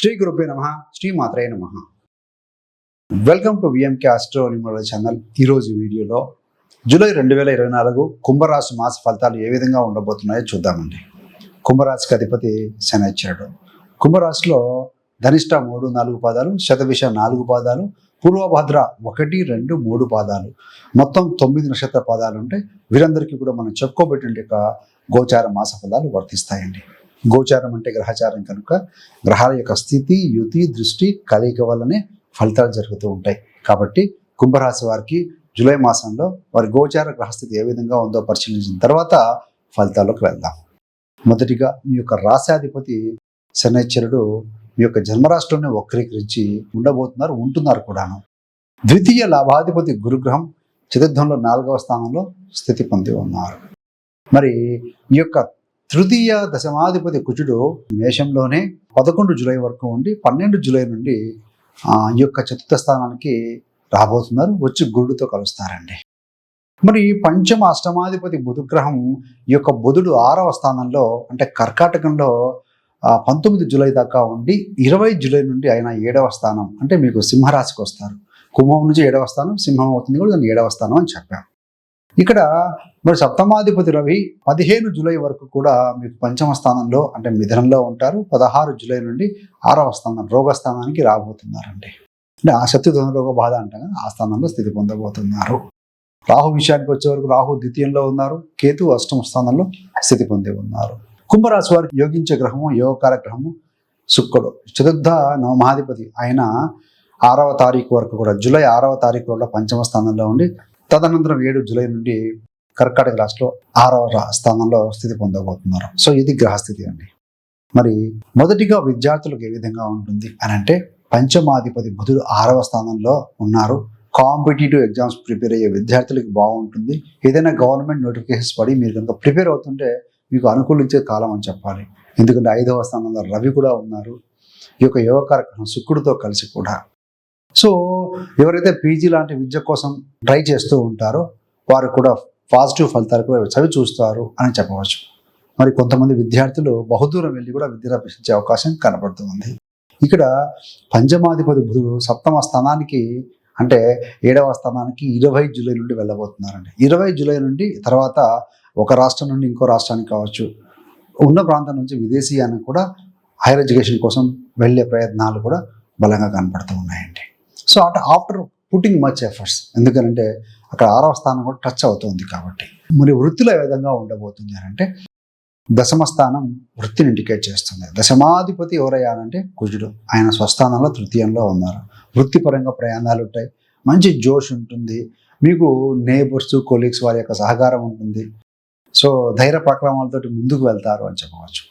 శ్రీ గురుభ్యో నమః. శ్రీ మాత్రే నమః. Welcome to VMK astro numerology channel. ఈరోజు వీడియోలో జూలై 2024 కుంభరాశి మాస ఫలితాలు ఏ విధంగా ఉండబోతున్నాయో చూద్దామండి. కుంభరాశికి అధిపతి శనైశ్వరుడు. కుంభరాశిలో ధనిష్ట 3, 4 పాదాలు, శతభిష 4 పాదాలు, పూర్వభద్ర 1, 2, 3 పాదాలు, మొత్తం 9 నక్షత్ర పాదాలు ఉంటాయి. వీరందరికీ కూడా మనం చెప్పుకోబెట్టిన గోచార మాస ఫలాలు వర్తిస్తాయండి. గోచారం అంటే గ్రహచారం కనుక గ్రహాల యొక్క స్థితి, యుతి, దృష్టి, కలయిక వల్లనే ఫలితాలు జరుగుతూ ఉంటాయి. కాబట్టి కుంభరాశి వారికి జూలై మాసంలో వారి గోచార గ్రహస్థితి ఏ విధంగా ఉందో పరిశీలించిన తర్వాత ఫలితాల్లోకి వెళ్దాం. మొదటిగా మీ యొక్క రాశాధిపతి శనైశ్వరుడు మీ యొక్క జన్మరాశిలోనే వక్రీకరించి ఉంటున్నారు కూడాను. ద్వితీయ లాభాధిపతి గురుగ్రహం చతుర్థంలో 4వ స్థానంలో స్థితి పొంది ఉన్నారు. మరి ఈ యొక్క తృతీయ దశమాధిపతి కుజుడు మేషంలోనే 11 జూలై వరకు ఉండి 12 జూలై నుండి ఈ యొక్క చతుర్థ స్థానానికి రాబోతున్నారు. వచ్చి గురుడితో కలుస్తారండి. మరి పంచమ అష్టమాధిపతి బుధగ్రహం ఈ యొక్క బుధుడు 6వ స్థానంలో అంటే కర్కాటకంలో 19 జూలై దాకా ఉండి 20 జూలై నుండి ఆయన 7వ స్థానం అంటే మీకు సింహరాశికి వస్తారు. కుంభం నుంచి 7వ స్థానం, సింహం అవుతుంది కూడా దాన్ని 7వ స్థానం అని చెప్పాం. ఇక్కడ మరి సప్తమాధిపతి రవి 15 జూలై వరకు కూడా మీకు పంచమ స్థానంలో అంటే మిథునంలో ఉంటారు. 16 జూలై నుండి 6వ స్థానం రోగస్థానానికి రాబోతున్నారండి. అంటే ఆ శత్రుధన రోగ బాధ అంటారు, ఆ స్థానంలో స్థితి పొందబోతున్నారు. రాహు విషయానికి వచ్చే వరకు రాహు ద్వితీయంలో ఉన్నారు, కేతు 8వ స్థానంలో స్థితి పొంది ఉన్నారు. కుంభరాశి వారికి యోగించే గ్రహము, యోగకార గ్రహము శుక్రుడు. చతుర్థ నవమాధిపతి ఆయన 6వ తారీఖు వరకు కూడా జూలై 6వ తారీఖు వరకు పంచమ స్థానంలో ఉండి తదనంతరం 7 జూలై నుండి కర్కాటక రాశిలో 6వ స్థానంలో స్థితి పొందబోతున్నారు. సో ఇది గ్రహస్థితి అండి. మరి మొదటిగా విద్యార్థులకు ఏ విధంగా ఉంటుంది అని అంటే పంచమాధిపతి బుధుడు 6వ స్థానంలో ఉన్నారు. కాంపిటేటివ్ ఎగ్జామ్స్ ప్రిపేర్ అయ్యే విద్యార్థులకి బాగుంటుంది. ఏదైనా గవర్నమెంట్ నోటిఫికేషన్స్ పడి మీరు కనుక ప్రిపేర్ అవుతుంటే మీకు అనుకూలించే కాలం అని చెప్పాలి. ఎందుకంటే 5వ స్థానంలో రవి కూడా ఉన్నారు. ఈ యొక్క యోగకారకం శుక్రుడితో కలిసి కూడా. సో ఎవరైతే పీజీ లాంటి విద్య కోసం ట్రై చేస్తూ ఉంటారో వారు కూడా పాజిటివ్ ఫలితాలు కూడా చవి చూస్తారు అని చెప్పవచ్చు. మరి కొంతమంది విద్యార్థులు బహుదూరం వెళ్ళి కూడా విద్యను అభ్యసించే అవకాశం కనబడుతుంది. ఇక్కడ పంచమాధిపతి బుధుడు 7వ స్థానానికి అంటే 7వ స్థానానికి 20 జూలై నుండి వెళ్ళబోతున్నారండి. 20 జూలై నుండి తర్వాత ఒక రాష్ట్రం నుండి ఇంకో రాష్ట్రానికి కావచ్చు, ఉన్న ప్రాంతం నుంచి విదేశీయానికి కూడా హైయర్ ఎడ్యుకేషన్ కోసం వెళ్ళే ప్రయత్నాలు కూడా బలంగా కనపడుతూ ఉన్నాయండి. So after putting much efforts, ఎందుకంటే అక్కడ 6వ స్థానం కూడా టచ్ అవుతుంది కాబట్టి. మరి వృత్తిలో ఏ విధంగా ఉండబోతుంది అని అంటే దశమ స్థానం వృత్తిని ఇండికేట్ చేస్తుంది. దశమాధిపతి ఎవరయ్యానంటే కుజుడు. ఆయన స్వస్థానంలో తృతీయంలో ఉన్నారు. వృత్తిపరంగా ప్రయాణాలు ఉంటాయి, మంచి జోష్ ఉంటుంది, మీకు నేబర్స్, కొలీగ్స్ వారి యొక్క సహకారం ఉంటుంది. సో ధైర్య పరాక్రమాలతోటి ముందుకు వెళ్తారు అని చెప్పవచ్చు.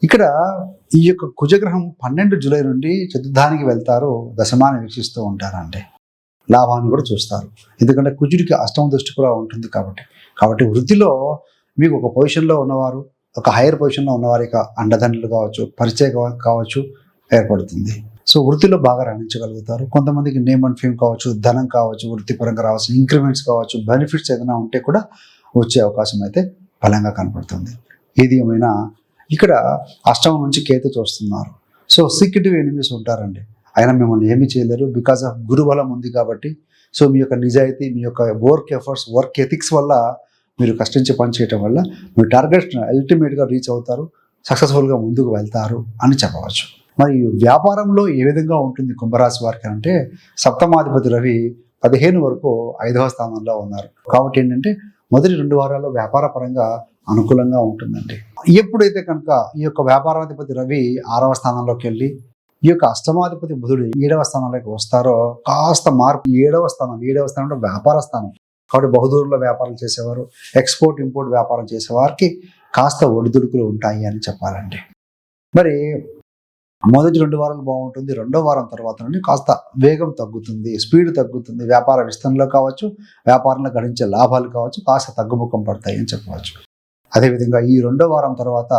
ఇక్కడ ఈ యొక్క కుజగ్రహం 12 జూలై నుండి చతుర్థానికి వెళ్తారు, దశమాన్ని వీక్షిస్తూ ఉంటారంటే లాభాన్ని కూడా చూస్తారు. ఎందుకంటే కుజుడికి 8వ దృష్టి కూడా ఉంటుంది కాబట్టి వృత్తిలో మీకు ఒక పొజిషన్లో ఉన్నవారు, ఒక హైయర్ పొజిషన్లో ఉన్నవారి యొక్క అండదండలు కావచ్చు, పరిచయం కావచ్చు ఏర్పడుతుంది. సో వృత్తిలో బాగా రాణించగలుగుతారు. కొంతమందికి నేమ్ అండ్ ఫేమ్ కావచ్చు, ధనం కావచ్చు, వృత్తిపరంగా రావాల్సిన ఇంక్రిమెంట్స్ కావచ్చు, బెనిఫిట్స్ ఏదైనా ఉంటే కూడా వచ్చే అవకాశం అయితే బలంగా కనపడుతుంది. ఏది ఏమైనా ఇక్కడ 8వ నుంచి కేతు చూస్తున్నారు. సో సీక్రెటివ్ ఎనిమీస్ ఉంటారండి. ఆయన మిమ్మల్ని ఏమీ చేయలేరు, బికాస్ ఆఫ్ గురుబలం ఉంది కాబట్టి. సో మీ యొక్క నిజాయితీ, మీ యొక్క వర్క్ ఎథిక్స్ వల్ల మీరు కష్టించి పని చేయటం వల్ల మీ టార్గెట్ అల్టిమేట్గా రీచ్ అవుతారు, సక్సెస్ఫుల్గా ముందుకు వెళ్తారు అని చెప్పవచ్చు. మరి వ్యాపారంలో ఏ విధంగా ఉంటుంది కుంభరాశి వారికి అంటే సప్తమాధిపతి రవి 15 వరకు 5వ స్థానంలో ఉన్నారు. కాబట్టి ఏంటంటే మొదటి 2 వారాల్లో వ్యాపార పరంగా అనుకూలంగా ఉంటుందండి. ఎప్పుడైతే కనుక ఈ యొక్క వ్యాపారాధిపతి రవి 6వ స్థానంలోకి వెళ్ళి ఈ యొక్క అష్టమాధిపతి బుధుడు 7వ స్థానంలోకి వస్తారో కాస్త మార్పు. 7వ స్థానం వ్యాపార స్థానం కాబట్టి బహుదూరంలో వ్యాపారం చేసేవారు, ఎక్స్పోర్ట్ ఇంపోర్ట్ వ్యాపారం చేసేవారికి కాస్త ఒడిదుడుకులు ఉంటాయి అని చెప్పాలండి. మరి మొదటి 2 వారాలు బాగుంటుంది. 2వ వారం తర్వాత నుండి కాస్త వేగం తగ్గుతుంది, స్పీడ్ తగ్గుతుంది. వ్యాపార విస్తరణలో కావచ్చు, వ్యాపారంలో గడించే లాభాలు కావచ్చు కాస్త తగ్గుముఖం పడతాయి అని చెప్పవచ్చు. అదేవిధంగా ఈ 2వ వారం తర్వాత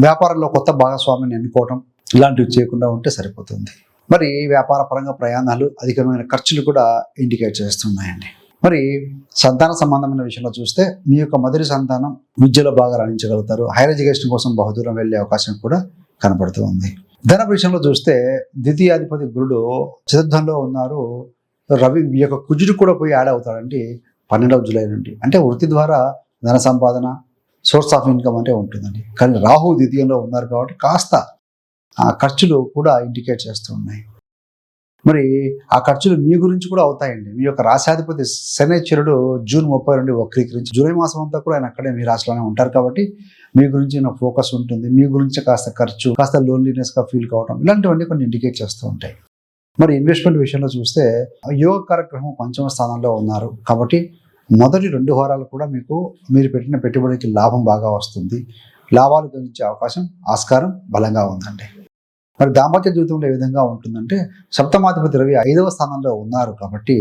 వ్యాపారంలో కొత్త భాగస్వామిని ఎన్నుకోవడం ఇలాంటివి చేయకుండా ఉంటే సరిపోతుంది. మరి వ్యాపార పరంగా ప్రయాణాలు, అధికమైన ఖర్చులు కూడా ఇండికేట్ చేస్తున్నాయండి. మరి సంతాన సంబంధమైన విషయంలో చూస్తే మీ యొక్క మొదటి సంతానం విద్యలో బాగా రాణించగలుగుతారు. హైయర్ ఎడ్యుకేషన్ కోసం బహుదూరం వెళ్ళే అవకాశం కూడా కనపడుతూ ఉంది. ధన విషయంలో చూస్తే ద్వితీయాధిపతి గురుడు చతుర్థంలో ఉన్నారు. రవి ఈ యొక్క కుజుడు కూడా పోయి యాడ్ అవుతాడండి 12వ జూలై నుండి. అంటే వృత్తి ద్వారా ధన సంపాదన, సోర్స్ ఆఫ్ ఇన్కమ్ అంటే ఉంటుందండి. కానీ రాహు ద్వితీయంలో ఉన్నారు కాబట్టి కాస్త ఆ ఖర్చులు కూడా ఇండికేట్ చేస్తూ ఉన్నాయి. మరి ఆ ఖర్చులు మీ గురించి కూడా అవుతాయండి. మీ యొక్క రాశాధిపతి శనైశ్వరుడు జూన్ 30 నుండి వక్రీకరించి జూలై మాసం అంతా కూడా ఆయన అక్కడే మీ రాశిలోనే ఉంటారు కాబట్టి మీ గురించి నా ఫోకస్ ఉంటుంది. మీ గురించి కాస్త ఖర్చు, కాస్త లోన్లీనెస్గా ఫీల్ కావడం, ఇలాంటివన్నీ కొన్ని ఇండికేట్ చేస్తూ ఉంటాయి. మరి ఇన్వెస్ట్మెంట్ విషయంలో చూస్తే యోగ కార్యక్రమం 5వ స్థానంలో ఉన్నారు కాబట్టి మొదటి 2 వారాలు కూడా మీరు పెట్టిన పెట్టుబడికి లాభం బాగా వస్తుంది. లాభాలు గమనించే అవకాశం, ఆస్కారం బలంగా ఉందండి. మరి దాంపత్య జీవితంలో ఏ విధంగా ఉంటుందంటే సప్తమాధిపతి రవి 5వ స్థానంలో ఉన్నారు కాబట్టి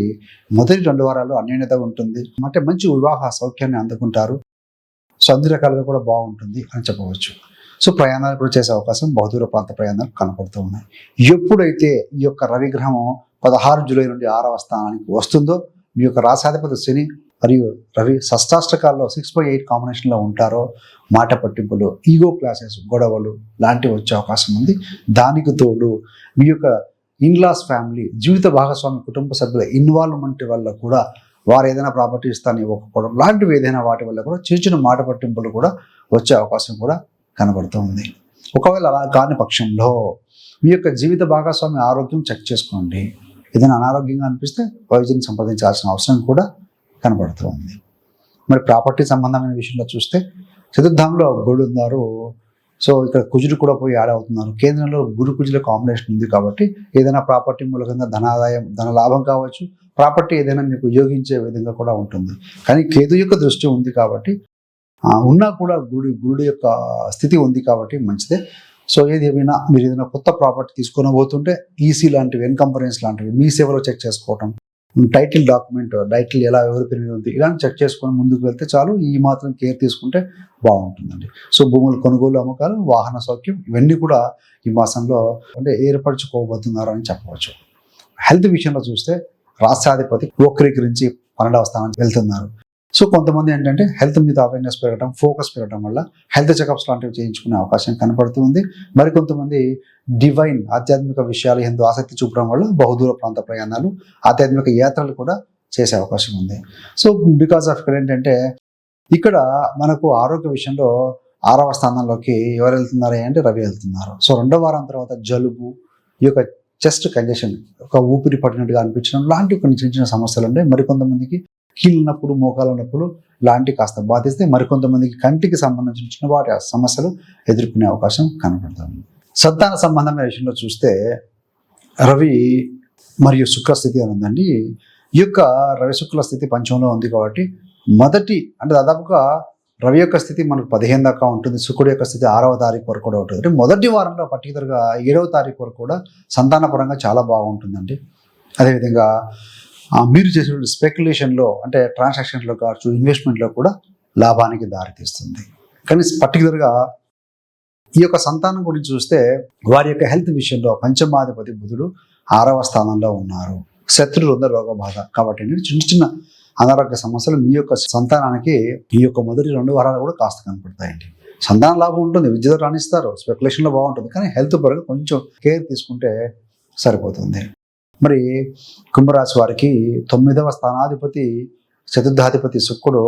మొదటి 2 వారాలు అన్యోన్యత ఉంటుంది. అంటే మంచి వివాహ సౌఖ్యాన్ని అందుకుంటారు. సో అన్ని రకాలుగా కూడా బాగుంటుంది అని చెప్పవచ్చు. సో ప్రయాణాలు కూడా చేసే అవకాశం, బహుదూర ప్రాంత ప్రయాణాలు కనపడుతూ ఉన్నాయి. ఎప్పుడైతే ఈ యొక్క రవిగ్రహం 16 జూలై నుండి 6వ స్థానానికి వస్తుందో మీ యొక్క రాశాధిపతి శని మరియు రవి షష్టాష్టకాల్లో 6/8 కాంబినేషన్లో ఉంటారో మాట పట్టింపులు, ఈగో క్లాసెస్, గొడవలు లాంటివి వచ్చే అవకాశం ఉంది. దానికి తోడు మీ యొక్క ఇన్లాస్ ఫ్యామిలీ, జీవిత భాగస్వామి కుటుంబ సభ్యుల ఇన్వాల్వ్మెంట్ వల్ల కూడా వారు ఏదైనా ప్రాపర్టీ ఇస్తాను ఇవ్వకపోవడం లాంటివి ఏదైనా వాటి వల్ల కూడా చిన్న చిన్న మాట పట్టింపులు కూడా వచ్చే అవకాశం కూడా కనబడుతూ ఉంది. ఒకవేళ అలా కాని పక్షంలో మీ యొక్క జీవిత భాగస్వామి ఆరోగ్యం చెక్ చేసుకోండి. ఏదైనా అనారోగ్యంగా అనిపిస్తే వైద్యుని సంప్రదించాల్సిన అవసరం కూడా కనబడుతూ ఉంది. మరి ప్రాపర్టీ సంబంధమైన విషయంలో చూస్తే చతుర్థంలో గురుడు ఉన్నారు. సో ఇక్కడ కుజుడు కూడా పోయి యాడ్ అవుతున్నారు. కేంద్రంలో గురు కుజుల కాంబినేషన్ ఉంది కాబట్టి ఏదైనా ప్రాపర్టీ మూలకంగా ధనాదాయం, ధన లాభం కావచ్చు, ప్రాపర్టీ ఏదైనా మీకు ఉపయోగించే విధంగా కూడా ఉంటుంది. కానీ కేతు యొక్క దృష్టి ఉంది కాబట్టి ఉన్నా కూడా గురుడు యొక్క స్థితి ఉంది కాబట్టి మంచిదే. సో ఏది ఏమైనా మీరు ఏదైనా కొత్త ప్రాపర్టీ తీసుకొని పోతుంటే ఈసీ లాంటివి, ఎన్కంపరెన్స్ లాంటివి మీ సేవలో చెక్ చేసుకోవటం, టైటిల్ డాక్యుమెంట్, టైటిల్ ఎలా ఎవరి పేరు మీద ఉంది ఇలాంటి చెక్ చేసుకొని ముందుకు వెళ్తే చాలు. ఈ మాత్రం కేర్ తీసుకుంటే బాగుంటుందండి. సో భూములు కొనుగోలు, అమ్మకాలు, వాహన సౌఖ్యం ఇవన్నీ కూడా ఈ మాసంలో అంటే ఏర్పరచుకోబోతున్నారు అని చెప్పవచ్చు. హెల్త్ విషయంలో చూస్తే రాష్ట్రాధిపతి వక్రీకరించి 12వ స్థానానికి వెళ్తున్నారు. సో కొంతమంది ఏంటంటే హెల్త్ మీద అవేర్నెస్ పెరగడం, ఫోకస్ పెరగడం వల్ల హెల్త్ చెకప్స్ లాంటివి చేయించుకునే అవకాశం కనపడుతుంది. మరికొంతమంది డివైన్ ఆధ్యాత్మిక విషయాలు ఎంతో ఆసక్తి చూపడం వల్ల బహుదూర ప్రాంత ప్రయాణాలు, ఆధ్యాత్మిక యాత్రలు కూడా చేసే అవకాశం ఉంది. సో బికాస్ ఆఫ్ ఇక్కడ ఏంటంటే ఇక్కడ మనకు ఆరోగ్య విషయంలో 6వ స్థానంలోకి ఎవరు వెళ్తున్నారు అంటే రవి వెళ్తున్నారు. సో 2వ వారం తర్వాత జలుబు, ఈ యొక్క చెస్ట్ కంజెషన్, ఒక ఊపిరి పట్టినట్టుగా అనిపించడం లాంటి కొన్ని చిన్న చిన్న సమస్యలు ఉన్నాయి. మరికొంతమందికి కీళ్ళు నొప్పులు, మోకాల నొప్పులు లాంటి కాస్త బాధిస్తే మరికొంతమందికి కంటికి సంబంధించిన చిన్నపాటి సమస్యలు ఎదుర్కొనే అవకాశం కనబడుతుంది. సంతాన సంబంధమైన విషయంలో చూస్తే రవి మరియు శుక్ర స్థితి అని ఉందండి. ఈ యొక్క రవి శుక్ల స్థితి పంచమంలో ఉంది కాబట్టి అంటే దాదాపుగా రవి యొక్క స్థితి మనకు 15 దాకా ఉంటుంది. శుక్రుడు యొక్క స్థితి 6వ తారీఖు వరకు కూడా ఉంటుంది. అంటే మొదటి వారంలో పర్టికులర్గా 7వ తారీఖు వరకు కూడా సంతానపరంగా చాలా బాగుంటుందండి. అదేవిధంగా మీరు చేసేటువంటి స్పెక్యులేషన్లో అంటే ట్రాన్సాక్షన్లో కావచ్చు, ఇన్వెస్ట్మెంట్లో కూడా లాభానికి దారితీస్తుంది. కానీ పర్టికులర్గా ఈ యొక్క సంతానం గురించి చూస్తే వారి యొక్క హెల్త్ విషయంలో పంచమాధిపతి బుధుడు 6వ స్థానంలో ఉన్నారు. శత్రు రుంద రోగ బాధ కాబట్టి చిన్న చిన్న అనారోగ్య సమస్యలు మీ యొక్క సంతానానికి ఈ యొక్క మొదటి 2 వారాలు కూడా కాస్త కనపడతాయండి. సంతాన లాభం ఉంటుంది, విద్యలో రాణిస్తారు, స్పెక్యులేషన్లో బాగుంటుంది. కానీ హెల్త్ పరంగా కొంచెం కేర్ తీసుకుంటే సరిపోతుంది. మరి కుంభరాశి వారికి 9వ స్థానాధిపతి చతుర్థాధిపతి శుక్రుడు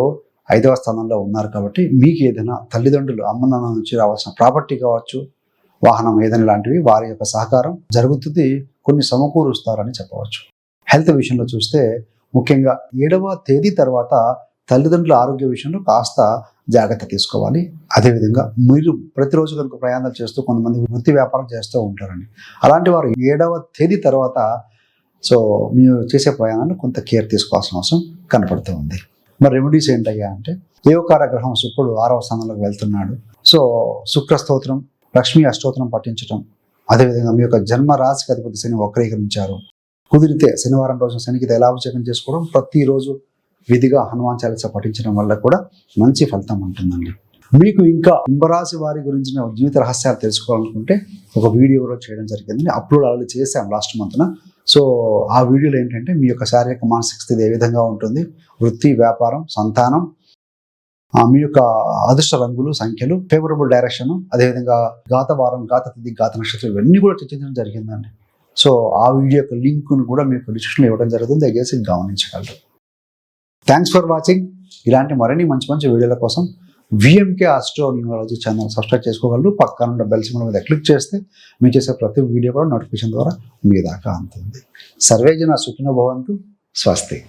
5వ స్థానంలో ఉన్నారు కాబట్టి మీకు ఏదైనా తల్లిదండ్రులు, అమ్మ నాన్న నుంచి రావాల్సిన ప్రాపర్టీ కావచ్చు, వాహనం ఏదైనా లాంటివి వారి యొక్క సహకారం జరుగుతుంది, కొన్ని సమకూరుస్తారని చెప్పవచ్చు. హెల్త్ విషయంలో చూస్తే ముఖ్యంగా 7వ తేదీ తర్వాత తల్లిదండ్రుల ఆరోగ్య విషయంలో కాస్త జాగ్రత్త తీసుకోవాలి. అదేవిధంగా మీరు ప్రతిరోజు కనుక ప్రయాణాలు చేస్తూ కొంతమంది వృత్తి వ్యాపారం చేస్తూ ఉంటారండి. అలాంటి వారు 7వ తేదీ తర్వాత సో మీరు చేసే ప్రయాణాన్ని కొంత కేర్ తీసుకోవాల్సిన అవసరం కనపడుతూ ఉంది. మరి రెమెడీస్ ఏంటయ్యా అంటే ఏవకార గ్రహం శుక్రుడు 6వ స్థానంలోకి వెళ్తున్నాడు. సో శుక్ర స్తోత్రం, లక్ష్మీ అష్టోత్తరం పఠించడం, అదేవిధంగా మీ యొక్క జన్మ రాశికి అధిపతి శని వక్రీకరించారు. కుదిరితే శనివారం రోజు శనికి తైలాభిషేకం చేసుకోవడం, ప్రతిరోజు విధిగా హనుమాన్ చాలీసా పఠించడం వల్ల కూడా మంచి ఫలితం ఉంటుందండి. మీకు ఇంకా కుంభరాశి వారి గురించిన జీవిత రహస్యాలు తెలుసుకోవాలనుకుంటే ఒక వీడియోలో చేయడం జరిగింది, అప్లోడ్ ఆల్రెడీ చేశాం లాస్ట్ మంత్న. సో ఆ వీడియోలో ఏంటంటే మీ యొక్క శారీరక మానసిక స్థితి ఏ విధంగా ఉంటుంది, వృత్తి, వ్యాపారం, సంతానం, మీ యొక్క అదృష్ట రంగులు, సంఖ్యలు, ఫేవరబుల్ డైరెక్షన్, అదేవిధంగా గాత వారం, గాత తిథి, గాత నక్షత్రం ఇవన్నీ కూడా చర్చించడం జరిగిందండి. సో ఆ వీడియో యొక్క లింక్ను కూడా మీకు డిస్క్రిప్షన్లో ఇవ్వడం జరుగుతుంది, దయచేసి గమనించగలరు. Thanks for watching. ఇలాంటి మరిన్ని మంచి మంచి వీడియోల కోసం VMK astro numerology channel subscribe చేసుకోగలరు. పక్కన ఉన్న బెల్ సింబల్ మీద క్లిక్ చేస్తే మేము చేసే ప్రతి వీడియో కూడా నోటిఫికేషన్ ద్వారా మీ దాకా అందుతుంది. సర్వేజన సుఖినో భవంతు. స్వస్తి.